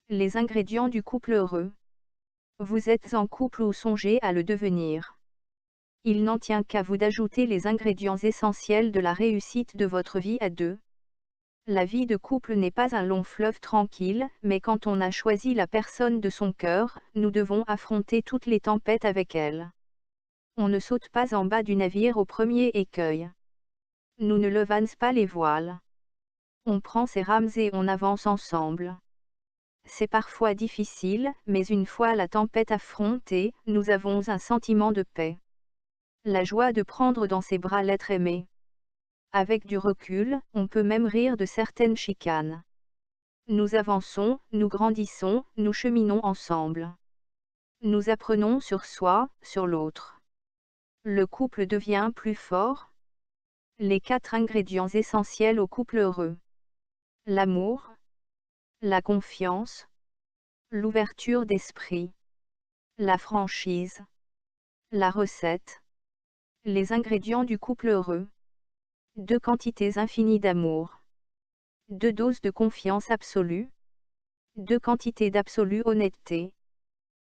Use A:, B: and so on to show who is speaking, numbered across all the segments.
A: Les ingrédients du couple heureux. Vous êtes en couple ou songez à le devenir. Il n'en tient qu'à vous d'ajouter les ingrédients essentiels de la réussite de votre vie à deux. La vie de couple n'est pas un long fleuve tranquille, mais quand on a choisi la personne de son cœur, nous devons affronter toutes les tempêtes avec elle. On ne saute pas en bas du navire au premier écueil. Nous ne levons pas les voiles. On prend ses rames et on avance ensemble. C'est parfois difficile, mais une fois la tempête affrontée, nous avons un sentiment de paix. La joie de prendre dans ses bras l'être aimé. Avec du recul, on peut même rire de certaines chicanes. Nous avançons, nous grandissons, nous cheminons ensemble. Nous apprenons sur soi, sur l'autre. Le couple devient plus fort. Les 4 ingrédients essentiels au couple heureux. L'amour, la confiance, l'ouverture d'esprit, la franchise, la recette. Les ingrédients du couple heureux. 2 quantités infinies d'amour. 2 doses de confiance absolue. 2 quantités d'absolue honnêteté.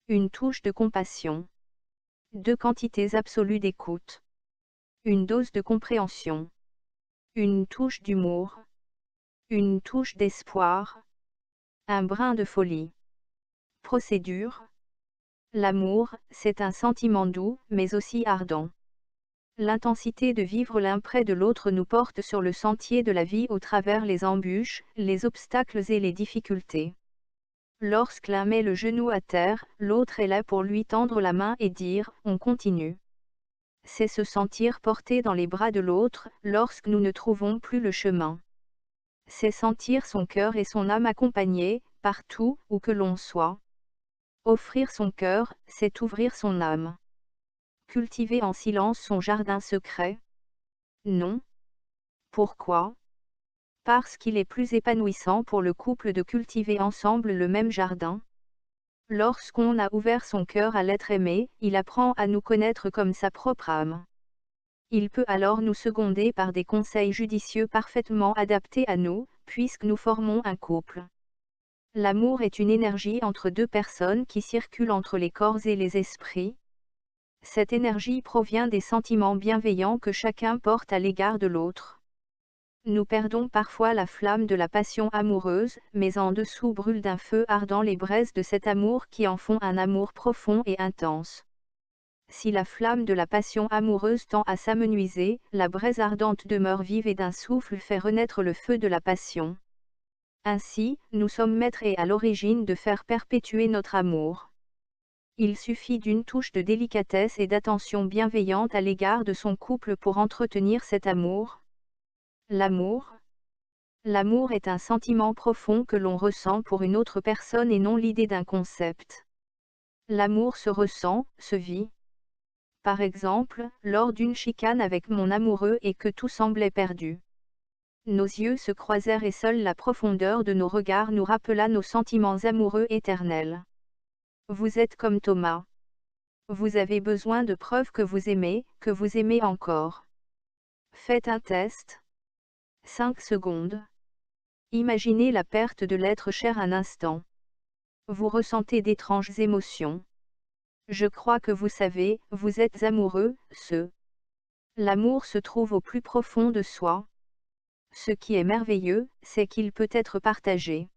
A: Une touche de compassion. 2 quantités absolues d'écoute. Une dose de compréhension. Une touche d'humour. Une touche d'espoir. Un brin de folie. Procédure. L'amour, c'est un sentiment doux, mais aussi ardent. L'intensité de vivre l'un près de l'autre nous porte sur le sentier de la vie au travers les embûches, les obstacles et les difficultés. Lorsque l'un met le genou à terre, l'autre est là pour lui tendre la main et dire « on continue ». C'est se sentir porté dans les bras de l'autre, lorsque nous ne trouvons plus le chemin. C'est sentir son cœur et son âme accompagnés, partout où que l'on soit. Offrir son cœur, c'est ouvrir son âme. Cultiver en silence son jardin secret? Non. Pourquoi? Parce qu'il est plus épanouissant pour le couple de cultiver ensemble le même jardin. Lorsqu'on a ouvert son cœur à l'être aimé, il apprend à nous connaître comme sa propre âme. Il peut alors nous seconder par des conseils judicieux parfaitement adaptés à nous, puisque nous formons un couple. L'amour est une énergie entre 2 personnes qui circulent entre les corps et les esprits. Cette énergie provient des sentiments bienveillants que chacun porte à l'égard de l'autre. Nous perdons parfois la flamme de la passion amoureuse, mais en dessous brûlent d'un feu ardent les braises de cet amour qui en font un amour profond et intense. Si la flamme de la passion amoureuse tend à s'amenuiser, la braise ardente demeure vive et d'un souffle fait renaître le feu de la passion. Ainsi, nous sommes maîtres et à l'origine de faire perpétuer notre amour. Il suffit d'une touche de délicatesse et d'attention bienveillante à l'égard de son couple pour entretenir cet amour. L'amour. L'amour est un sentiment profond que l'on ressent pour une autre personne et non l'idée d'un concept. L'amour se ressent, se vit. Par exemple, lors d'une chicane avec mon amoureux et que tout semblait perdu. Nos yeux se croisèrent et seule la profondeur de nos regards nous rappela nos sentiments amoureux éternels. Vous êtes comme Thomas. Vous avez besoin de preuves que vous aimez encore. Faites un test. 5 secondes. Imaginez la perte de l'être cher un instant. Vous ressentez d'étranges émotions. Je crois que vous savez, vous êtes amoureux, L'amour se trouve au plus profond de soi. Ce qui est merveilleux, c'est qu'il peut être partagé.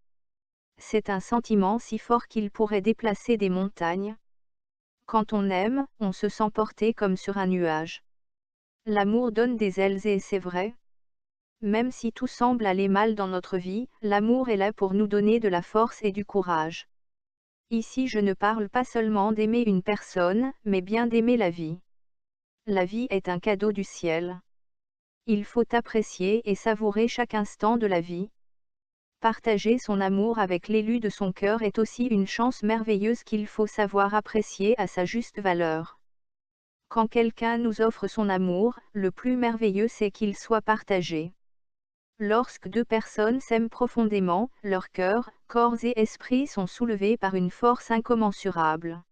A: C'est un sentiment si fort qu'il pourrait déplacer des montagnes. Quand on aime, on se sent porté comme sur un nuage. L'amour donne des ailes et c'est vrai. Même si tout semble aller mal dans notre vie, l'amour est là pour nous donner de la force et du courage. Ici je ne parle pas seulement d'aimer une personne, mais bien d'aimer la vie. La vie est un cadeau du ciel. Il faut apprécier et savourer chaque instant de la vie. Partager son amour avec l'élu de son cœur est aussi une chance merveilleuse qu'il faut savoir apprécier à sa juste valeur. Quand quelqu'un nous offre son amour, le plus merveilleux c'est qu'il soit partagé. Lorsque 2 personnes s'aiment profondément, leurs cœurs, corps et esprits sont soulevés par une force incommensurable.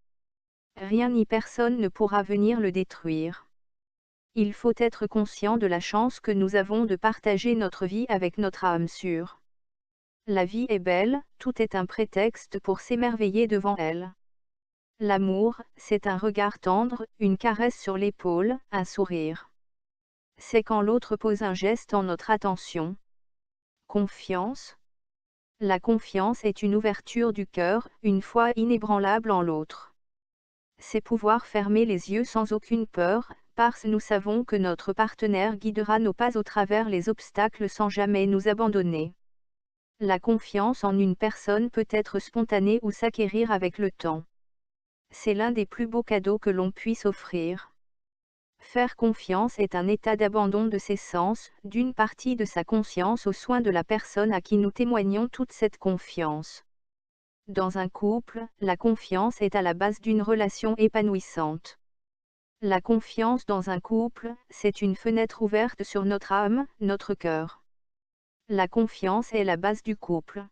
A: rien ni personne ne pourra venir le détruire. Il faut être conscient de la chance que nous avons de partager notre vie avec notre âme sûre. La vie est belle, tout est un prétexte pour s'émerveiller devant elle. L'amour, c'est un regard tendre, une caresse sur l'épaule, un sourire. C'est quand l'autre pose un geste en notre attention. Confiance. La confiance est une ouverture du cœur, une foi inébranlable en l'autre. C'est pouvoir fermer les yeux sans aucune peur, parce que nous savons que notre partenaire guidera nos pas au travers les obstacles sans jamais nous abandonner. La confiance en une personne peut être spontanée ou s'acquérir avec le temps. C'est l'un des plus beaux cadeaux que l'on puisse offrir. Faire confiance est un état d'abandon de ses sens, d'une partie de sa conscience aux soins de la personne à qui nous témoignons toute cette confiance. Dans un couple, la confiance est à la base d'une relation épanouissante. La confiance dans un couple, c'est une fenêtre ouverte sur notre âme, notre cœur. La confiance est la base du couple.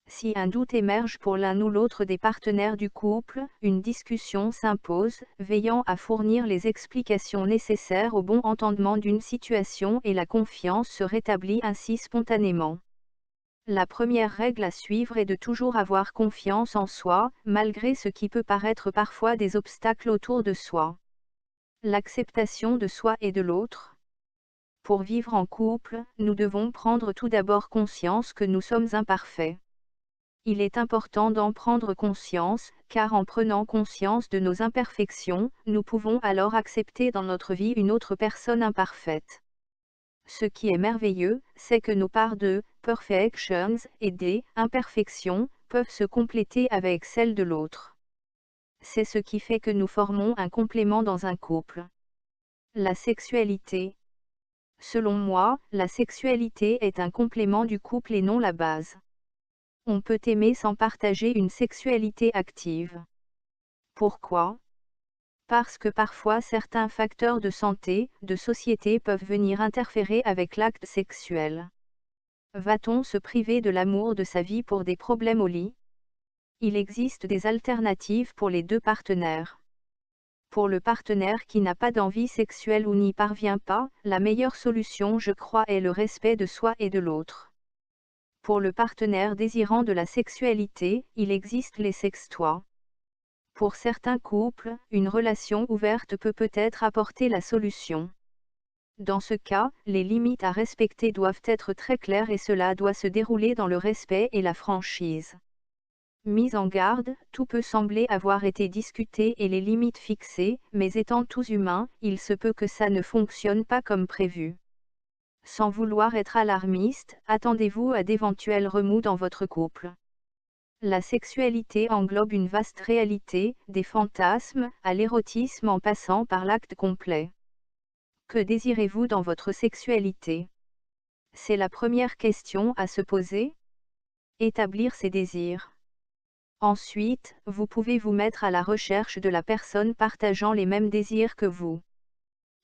A: Si un doute émerge pour l'un ou l'autre des partenaires du couple, une discussion s'impose, veillant à fournir les explications nécessaires au bon entendement d'une situation et la confiance se rétablit ainsi spontanément. La première règle à suivre est de toujours avoir confiance en soi, malgré ce qui peut paraître parfois des obstacles autour de soi. L'acceptation de soi et de l'autre. Pour vivre en couple, nous devons prendre tout d'abord conscience que nous sommes imparfaits. Il est important d'en prendre conscience, car en prenant conscience de nos imperfections, nous pouvons alors accepter dans notre vie une autre personne imparfaite. Ce qui est merveilleux, c'est que nos parts de perfections et des imperfections peuvent se compléter avec celles de l'autre. C'est ce qui fait que nous formons un complément dans un couple. La sexualité. Selon moi, la sexualité est un complément du couple et non la base. On peut aimer sans partager une sexualité active. Pourquoi ? Parce que parfois certains facteurs de santé, de société peuvent venir interférer avec l'acte sexuel. Va-t-on se priver de l'amour de sa vie pour des problèmes au lit ? Il existe des alternatives pour les deux partenaires. Pour le partenaire qui n'a pas d'envie sexuelle ou n'y parvient pas, la meilleure solution, je crois, est le respect de soi et de l'autre. Pour le partenaire désirant de la sexualité, il existe les sextoys. Pour certains couples, une relation ouverte peut peut-être apporter la solution. Dans ce cas, les limites à respecter doivent être très claires et cela doit se dérouler dans le respect et la franchise. Mise en garde, tout peut sembler avoir été discuté et les limites fixées, mais étant tous humains, il se peut que ça ne fonctionne pas comme prévu. Sans vouloir être alarmiste, attendez-vous à d'éventuels remous dans votre couple. La sexualité englobe une vaste réalité, des fantasmes, à l'érotisme en passant par l'acte complet. Que désirez-vous dans votre sexualité ? C'est la première question à se poser. Établir ses désirs. Ensuite, vous pouvez vous mettre à la recherche de la personne partageant les mêmes désirs que vous.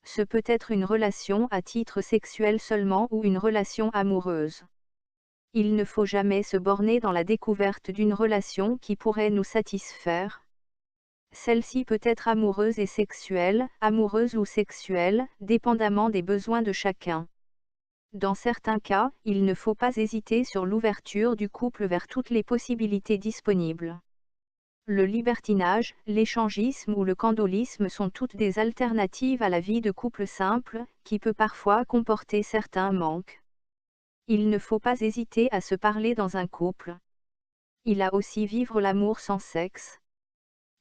A: Ce peut être une relation à titre sexuel seulement ou une relation amoureuse. Il ne faut jamais se borner dans la découverte d'une relation qui pourrait nous satisfaire. Celle-ci peut être amoureuse et sexuelle, amoureuse ou sexuelle, dépendamment des besoins de chacun. Dans certains cas, il ne faut pas hésiter sur l'ouverture du couple vers toutes les possibilités disponibles. Le libertinage, l'échangisme ou le candolisme sont toutes des alternatives à la vie de couple simple, qui peut parfois comporter certains manques. Il ne faut pas hésiter à se parler dans un couple. Il a aussi vivre l'amour sans sexe.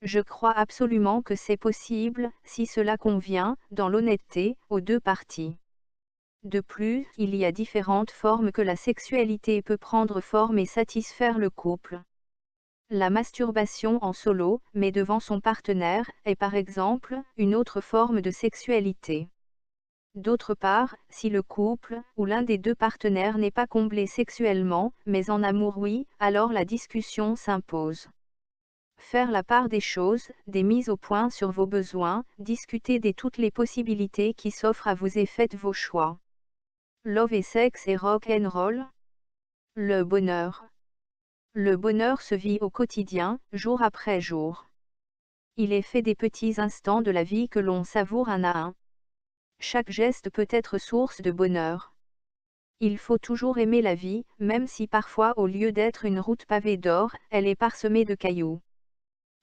A: Je crois absolument que c'est possible, si cela convient, dans l'honnêteté, aux deux parties. De plus, il y a différentes formes que la sexualité peut prendre forme et satisfaire le couple. La masturbation en solo, mais devant son partenaire, est par exemple, une autre forme de sexualité. D'autre part, si le couple, ou l'un des deux partenaires n'est pas comblé sexuellement, mais en amour oui, alors la discussion s'impose. Faire la part des choses, des mises au point sur vos besoins, discuter de toutes les possibilités qui s'offrent à vous et faites vos choix. Love et sexe et rock and roll. Le bonheur. Le bonheur se vit au quotidien, jour après jour. Il est fait des petits instants de la vie que l'on savoure un à un. Chaque geste peut être source de bonheur. Il faut toujours aimer la vie, même si parfois au lieu d'être une route pavée d'or, elle est parsemée de cailloux.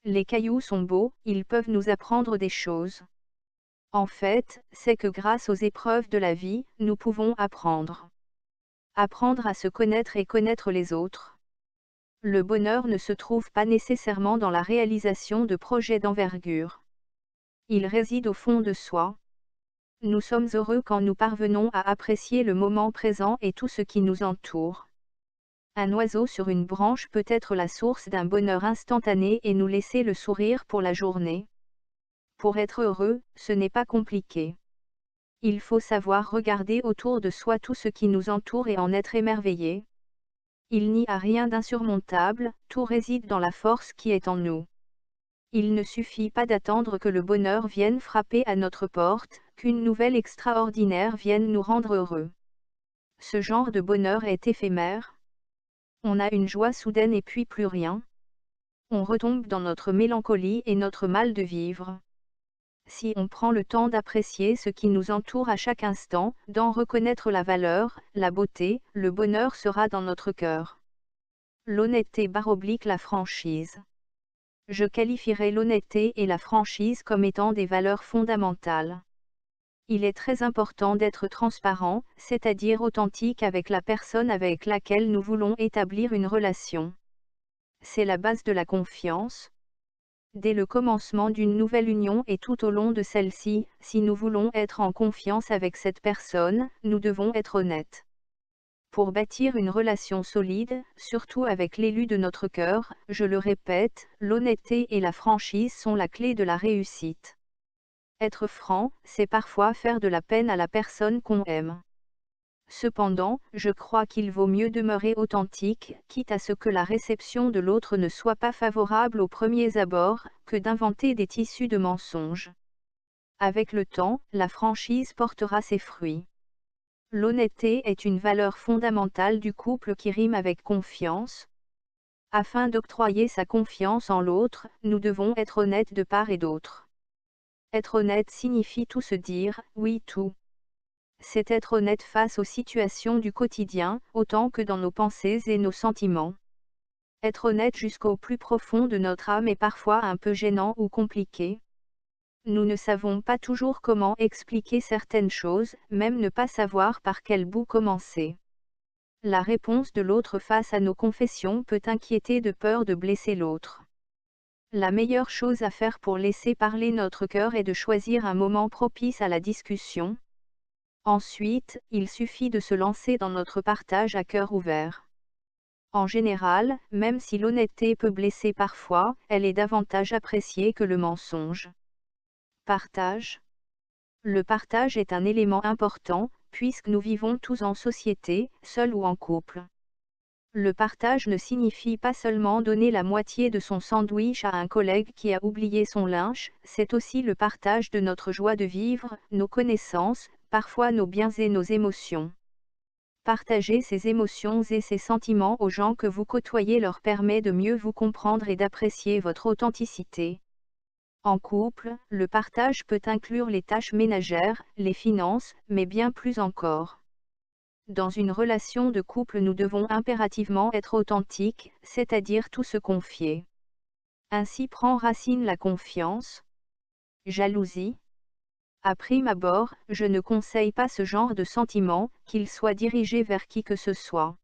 A: Les cailloux sont beaux, ils peuvent nous apprendre des choses. En fait, c'est que grâce aux épreuves de la vie, nous pouvons apprendre. Apprendre à se connaître et connaître les autres. Le bonheur ne se trouve pas nécessairement dans la réalisation de projets d'envergure. Il réside au fond de soi. Nous sommes heureux quand nous parvenons à apprécier le moment présent et tout ce qui nous entoure. Un oiseau sur une branche peut être la source d'un bonheur instantané et nous laisser le sourire pour la journée. Pour être heureux, ce n'est pas compliqué. Il faut savoir regarder autour de soi tout ce qui nous entoure et en être émerveillé. Il n'y a rien d'insurmontable, tout réside dans la force qui est en nous. Il ne suffit pas d'attendre que le bonheur vienne frapper à notre porte, qu'une nouvelle extraordinaire vienne nous rendre heureux. Ce genre de bonheur est éphémère. On a une joie soudaine et puis plus rien. On retombe dans notre mélancolie et notre mal de vivre. Si on prend le temps d'apprécier ce qui nous entoure à chaque instant, d'en reconnaître la valeur, la beauté, le bonheur sera dans notre cœur. L'honnêteté / la franchise. Je qualifierais l'honnêteté et la franchise comme étant des valeurs fondamentales. Il est très important d'être transparent, c'est-à-dire authentique avec la personne avec laquelle nous voulons établir une relation. C'est la base de la confiance. Dès le commencement d'une nouvelle union et tout au long de celle-ci, si nous voulons être en confiance avec cette personne, nous devons être honnêtes. Pour bâtir une relation solide, surtout avec l'élu de notre cœur, je le répète, l'honnêteté et la franchise sont la clé de la réussite. Être franc, c'est parfois faire de la peine à la personne qu'on aime. Cependant, je crois qu'il vaut mieux demeurer authentique, quitte à ce que la réception de l'autre ne soit pas favorable aux premiers abords, que d'inventer des tissus de mensonges. Avec le temps, la franchise portera ses fruits. L'honnêteté est une valeur fondamentale du couple qui rime avec confiance. Afin d'octroyer sa confiance en l'autre, nous devons être honnêtes de part et d'autre. Être honnête signifie tout se dire, oui tout. C'est être honnête face aux situations du quotidien, autant que dans nos pensées et nos sentiments. Être honnête jusqu'au plus profond de notre âme est parfois un peu gênant ou compliqué. Nous ne savons pas toujours comment expliquer certaines choses, même ne pas savoir par quel bout commencer. La réponse de l'autre face à nos confessions peut inquiéter de peur de blesser l'autre. La meilleure chose à faire pour laisser parler notre cœur est de choisir un moment propice à la discussion. Ensuite, il suffit de se lancer dans notre partage à cœur ouvert. En général, même si l'honnêteté peut blesser parfois, elle est davantage appréciée que le mensonge. Partage. Le partage est un élément important, puisque nous vivons tous en société, seuls ou en couple. Le partage ne signifie pas seulement donner la moitié de son sandwich à un collègue qui a oublié son linge, c'est aussi le partage de notre joie de vivre, nos connaissances, parfois nos biens et nos émotions. Partager ses émotions et ses sentiments aux gens que vous côtoyez leur permet de mieux vous comprendre et d'apprécier votre authenticité. En couple, le partage peut inclure les tâches ménagères, les finances, mais bien plus encore. Dans une relation de couple, nous devons impérativement être authentiques, c'est-à-dire tout se confier. Ainsi prend racine la confiance. Jalousie. À prime abord, je ne conseille pas ce genre de sentiment, qu'il soit dirigé vers qui que ce soit.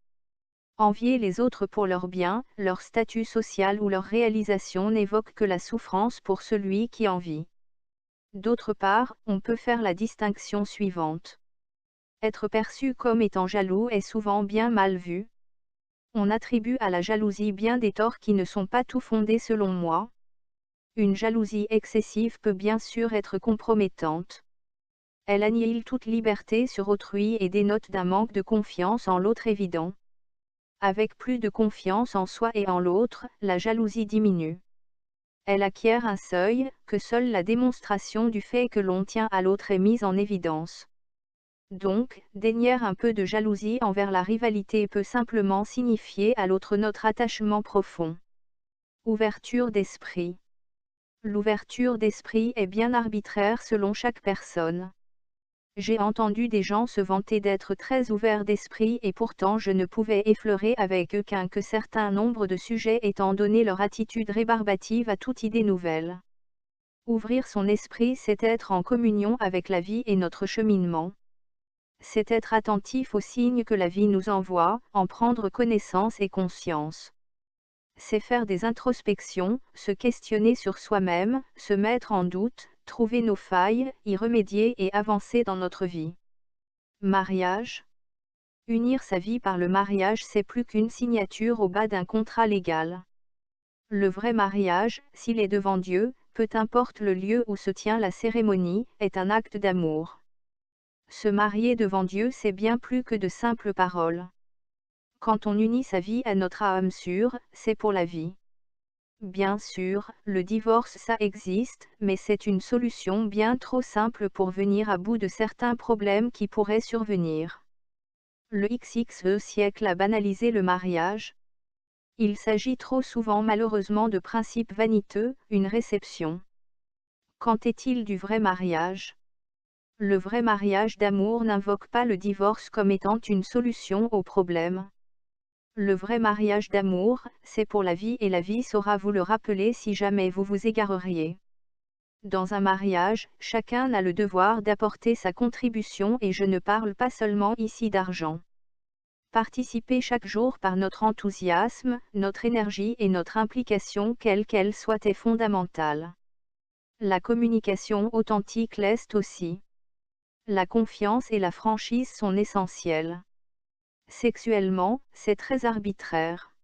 A: Envier les autres pour leur bien, leur statut social ou leur réalisation n'évoque que la souffrance pour celui qui envie. D'autre part, on peut faire la distinction suivante. Être perçu comme étant jaloux est souvent bien mal vu. On attribue à la jalousie bien des torts qui ne sont pas tout fondés selon moi. Une jalousie excessive peut bien sûr être compromettante. Elle annihile toute liberté sur autrui et dénote d'un manque de confiance en l'autre évident. Avec plus de confiance en soi et en l'autre, la jalousie diminue. Elle acquiert un seuil, que seule la démonstration du fait que l'on tient à l'autre est mise en évidence. Donc, dénier un peu de jalousie envers la rivalité peut simplement signifier à l'autre notre attachement profond. Ouverture d'esprit. L'ouverture d'esprit est bien arbitraire selon chaque personne. J'ai entendu des gens se vanter d'être très ouverts d'esprit et pourtant je ne pouvais effleurer avec eux qu'un certain nombre de sujets étant donné leur attitude rébarbative à toute idée nouvelle. Ouvrir son esprit, c'est être en communion avec la vie et notre cheminement. C'est être attentif aux signes que la vie nous envoie, en prendre connaissance et conscience. C'est faire des introspections, se questionner sur soi-même, se mettre en doute, trouver nos failles, y remédier et avancer dans notre vie. Mariage. Unir sa vie par le mariage, c'est plus qu'une signature au bas d'un contrat légal. Le vrai mariage, s'il est devant Dieu, peu importe le lieu où se tient la cérémonie, est un acte d'amour. Se marier devant Dieu, c'est bien plus que de simples paroles. Quand on unit sa vie à notre âme sûre, c'est pour la vie. Bien sûr, le divorce ça existe, mais c'est une solution bien trop simple pour venir à bout de certains problèmes qui pourraient survenir. Le XXe siècle a banalisé le mariage. Il s'agit trop souvent malheureusement de principes vaniteux, une réception. Qu'en est-il du vrai mariage ? Le vrai mariage d'amour n'invoque pas le divorce comme étant une solution au problème. Le vrai mariage d'amour, c'est pour la vie et la vie saura vous le rappeler si jamais vous vous égareriez. Dans un mariage, chacun a le devoir d'apporter sa contribution et je ne parle pas seulement ici d'argent. Participer chaque jour par notre enthousiasme, notre énergie et notre implication quelle qu'elle soit est fondamentale. La communication authentique l'est aussi. La confiance et la franchise sont essentielles. Sexuellement, c'est très arbitraire.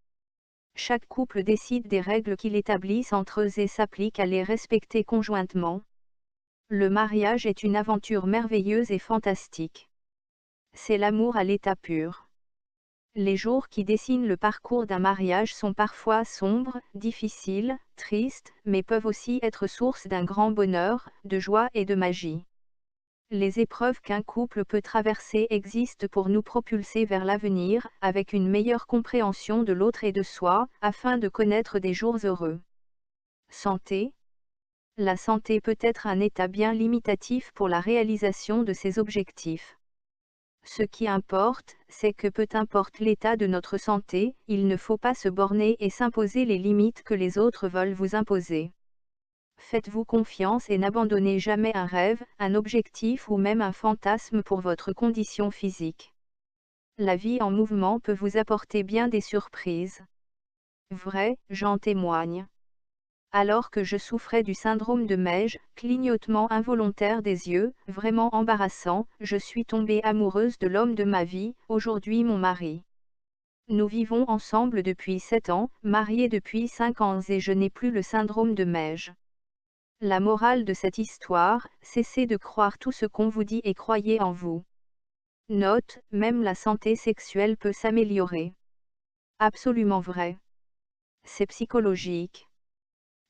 A: Chaque couple décide des règles qu'il établisse entre eux et s'applique à les respecter conjointement. Le mariage est une aventure merveilleuse et fantastique. C'est l'amour à l'état pur. Les jours qui dessinent le parcours d'un mariage sont parfois sombres, difficiles, tristes, mais peuvent aussi être source d'un grand bonheur, de joie et de magie. Les épreuves qu'un couple peut traverser existent pour nous propulser vers l'avenir, avec une meilleure compréhension de l'autre et de soi, afin de connaître des jours heureux. Santé. La santé peut être un état bien limitatif pour la réalisation de ces objectifs. Ce qui importe, c'est que peu importe l'état de notre santé, il ne faut pas se borner et s'imposer les limites que les autres veulent vous imposer. Faites-vous confiance et n'abandonnez jamais un rêve, un objectif ou même un fantasme pour votre condition physique. La vie en mouvement peut vous apporter bien des surprises. Vrai, j'en témoigne. Alors que je souffrais du syndrome de Meige, clignotement involontaire des yeux, vraiment embarrassant, je suis tombée amoureuse de l'homme de ma vie, aujourd'hui mon mari. Nous vivons ensemble depuis 7 ans, mariés depuis 5 ans et je n'ai plus le syndrome de Meige. La morale de cette histoire, cessez de croire tout ce qu'on vous dit et croyez en vous. Note, même la santé sexuelle peut s'améliorer. Absolument vrai. C'est psychologique.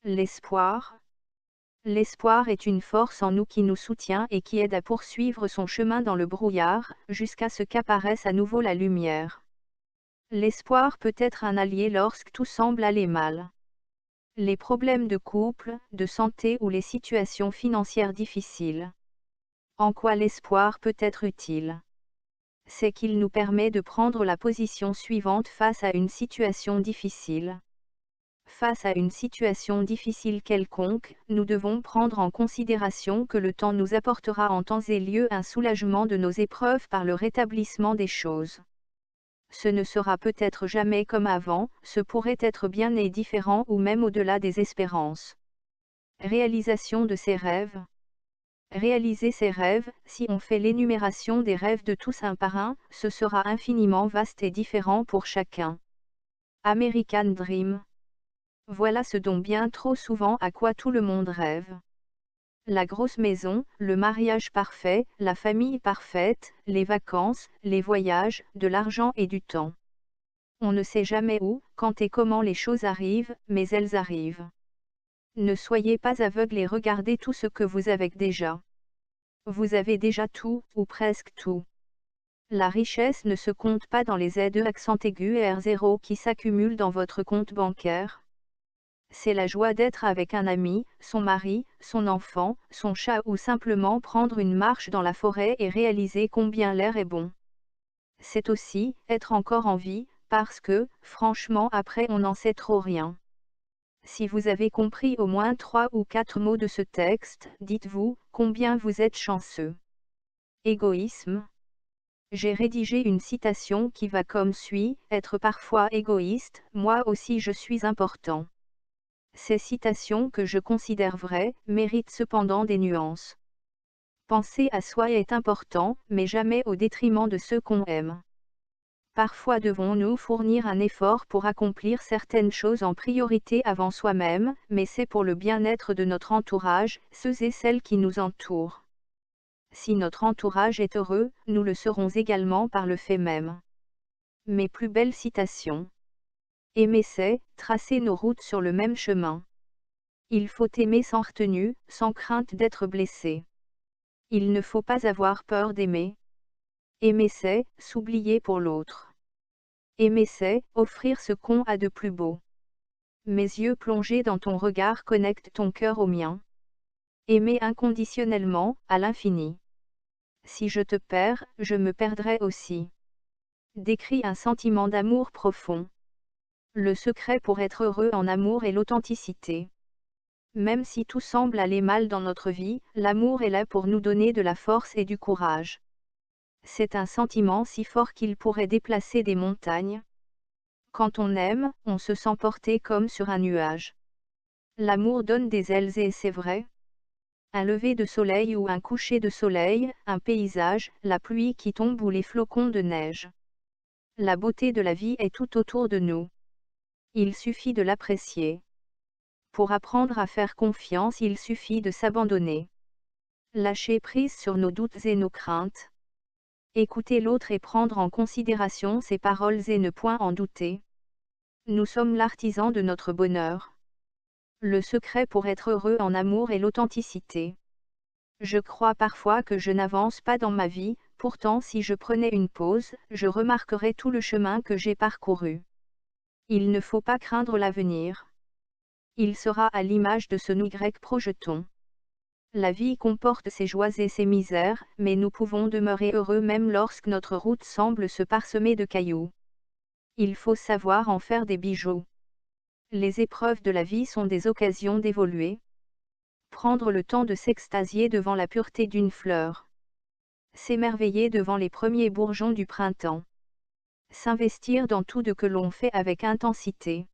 A: L'espoir. L'espoir est une force en nous qui nous soutient et qui aide à poursuivre son chemin dans le brouillard, jusqu'à ce qu'apparaisse à nouveau la lumière. L'espoir peut être un allié lorsque tout semble aller mal. Les problèmes de couple, de santé ou les situations financières difficiles. En quoi l'espoir peut être utile ? C'est qu'il nous permet de prendre la position suivante face à une situation difficile. Face à une situation difficile quelconque, nous devons prendre en considération que le temps nous apportera en temps et lieu un soulagement de nos épreuves par le rétablissement des choses. Ce ne sera peut-être jamais comme avant, ce pourrait être bien et différent ou même au-delà des espérances. Réalisation de ses rêves. Réaliser ses rêves, si on fait l'énumération des rêves de tous un par un, ce sera infiniment vaste et différent pour chacun. American Dream. Voilà ce dont bien trop souvent à quoi tout le monde rêve. La grosse maison, le mariage parfait, la famille parfaite, les vacances, les voyages, de l'argent et du temps. On ne sait jamais où, quand et comment les choses arrivent, mais elles arrivent. Ne soyez pas aveugles et regardez tout ce que vous avez déjà. Vous avez déjà tout, ou presque tout. La richesse ne se compte pas dans les aides accent aigu et R0 qui s'accumulent dans votre compte bancaire. C'est la joie d'être avec un ami, son mari, son enfant, son chat ou simplement prendre une marche dans la forêt et réaliser combien l'air est bon. C'est aussi être encore en vie, parce que, franchement, après on n'en sait trop rien. Si vous avez compris au moins 3 ou 4 mots de ce texte, dites-vous combien vous êtes chanceux. Égoïsme. J'ai rédigé une citation qui va comme suit: être parfois égoïste, moi aussi je suis important. Ces citations que je considère vraies, méritent cependant des nuances. Penser à soi est important, mais jamais au détriment de ceux qu'on aime. Parfois devons-nous fournir un effort pour accomplir certaines choses en priorité avant soi-même, mais c'est pour le bien-être de notre entourage, ceux et celles qui nous entourent. Si notre entourage est heureux, nous le serons également par le fait même. Mes plus belles citations. Aimer c'est tracer nos routes sur le même chemin. Il faut aimer sans retenue, sans crainte d'être blessé. Il ne faut pas avoir peur d'aimer. Aimer c'est s'oublier pour l'autre. Aimer c'est offrir ce qu'on a de plus beau. Mes yeux plongés dans ton regard connectent ton cœur au mien. Aimer inconditionnellement, à l'infini. Si je te perds, je me perdrai aussi. Décrit un sentiment d'amour profond. Le secret pour être heureux en amour est l'authenticité. Même si tout semble aller mal dans notre vie, l'amour est là pour nous donner de la force et du courage. C'est un sentiment si fort qu'il pourrait déplacer des montagnes. Quand on aime, on se sent porté comme sur un nuage. L'amour donne des ailes et c'est vrai. Un lever de soleil ou un coucher de soleil, un paysage, la pluie qui tombe ou les flocons de neige. La beauté de la vie est tout autour de nous. Il suffit de l'apprécier. Pour apprendre à faire confiance, il suffit de s'abandonner. Lâcher prise sur nos doutes et nos craintes. Écouter l'autre et prendre en considération ses paroles et ne point en douter. Nous sommes l'artisan de notre bonheur. Le secret pour être heureux en amour est l'authenticité. Je crois parfois que je n'avance pas dans ma vie, pourtant si je prenais une pause, je remarquerais tout le chemin que j'ai parcouru. Il ne faut pas craindre l'avenir. Il sera à l'image de ce nous projetons. La vie comporte ses joies et ses misères, mais nous pouvons demeurer heureux même lorsque notre route semble se parsemer de cailloux. Il faut savoir en faire des bijoux. Les épreuves de la vie sont des occasions d'évoluer. Prendre le temps de s'extasier devant la pureté d'une fleur. S'émerveiller devant les premiers bourgeons du printemps. S'investir dans tout ce que l'on fait avec intensité.